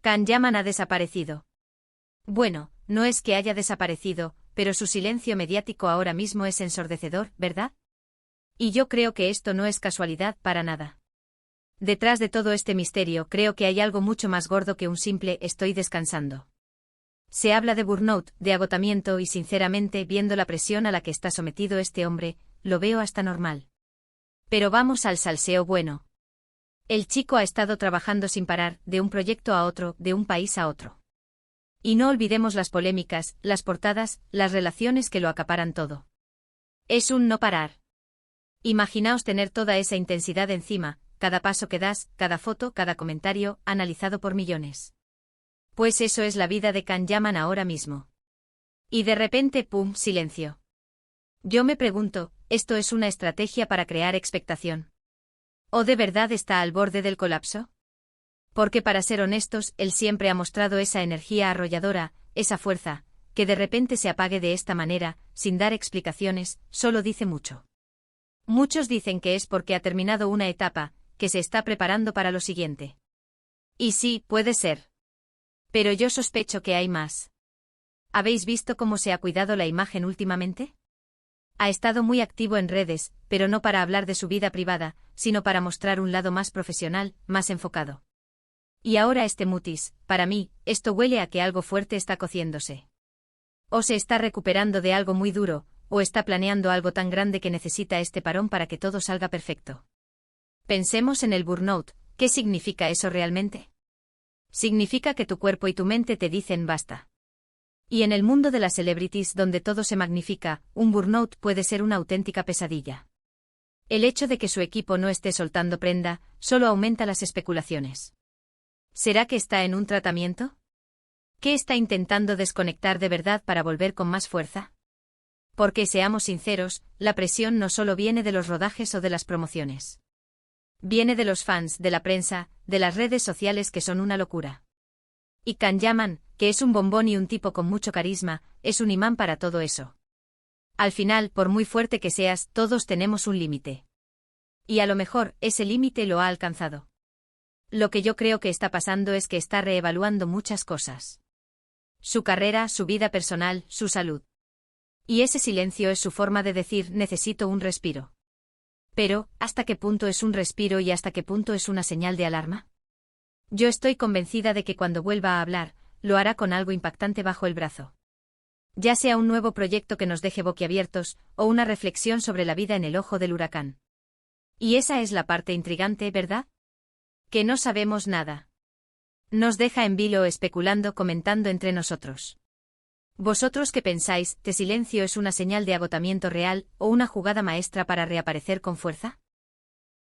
Can Yaman ha desaparecido. Bueno, no es que haya desaparecido, pero su silencio mediático ahora mismo es ensordecedor, ¿verdad? Y yo creo que esto no es casualidad para nada. Detrás de todo este misterio creo que hay algo mucho más gordo que un simple estoy descansando. Se habla de burnout, de agotamiento y sinceramente, viendo la presión a la que está sometido este hombre, lo veo hasta normal. Pero vamos al salseo bueno. El chico ha estado trabajando sin parar, de un proyecto a otro, de un país a otro. Y no olvidemos las polémicas, las portadas, las relaciones que lo acaparan todo. Es un no parar. Imaginaos tener toda esa intensidad encima, cada paso que das, cada foto, cada comentario, analizado por millones. Pues eso es la vida de Can Yaman ahora mismo. Y de repente, ¡pum!, silencio. Yo me pregunto, ¿esto es una estrategia para crear expectación? ¿O de verdad está al borde del colapso? Porque para ser honestos, él siempre ha mostrado esa energía arrolladora, esa fuerza, que de repente se apague de esta manera, sin dar explicaciones, solo dice mucho. Muchos dicen que es porque ha terminado una etapa, que se está preparando para lo siguiente. Y sí, puede ser. Pero yo sospecho que hay más. ¿Habéis visto cómo se ha cuidado la imagen últimamente? Ha estado muy activo en redes, pero no para hablar de su vida privada, sino para mostrar un lado más profesional, más enfocado. Y ahora este mutis, para mí, esto huele a que algo fuerte está cociéndose. O se está recuperando de algo muy duro, o está planeando algo tan grande que necesita este parón para que todo salga perfecto. Pensemos en el burnout, ¿qué significa eso realmente? Significa que tu cuerpo y tu mente te dicen basta. Y en el mundo de las celebrities donde todo se magnifica, un burnout puede ser una auténtica pesadilla. El hecho de que su equipo no esté soltando prenda, solo aumenta las especulaciones. ¿Será que está en un tratamiento? ¿Qué está intentando desconectar de verdad para volver con más fuerza? Porque seamos sinceros, la presión no solo viene de los rodajes o de las promociones. Viene de los fans, de la prensa, de las redes sociales que son una locura. Y Can Yaman, que es un bombón y un tipo con mucho carisma, es un imán para todo eso. Al final, por muy fuerte que seas, todos tenemos un límite. Y a lo mejor, ese límite lo ha alcanzado. Lo que yo creo que está pasando es que está reevaluando muchas cosas. Su carrera, su vida personal, su salud. Y ese silencio es su forma de decir, necesito un respiro. Pero, ¿hasta qué punto es un respiro y hasta qué punto es una señal de alarma? Yo estoy convencida de que cuando vuelva a hablar, lo hará con algo impactante bajo el brazo. Ya sea un nuevo proyecto que nos deje boquiabiertos, o una reflexión sobre la vida en el ojo del huracán. Y esa es la parte intrigante, ¿verdad? Que no sabemos nada. Nos deja en vilo especulando, comentando entre nosotros. ¿Vosotros qué pensáis? ¿Te silencio es una señal de agotamiento real, o una jugada maestra para reaparecer con fuerza?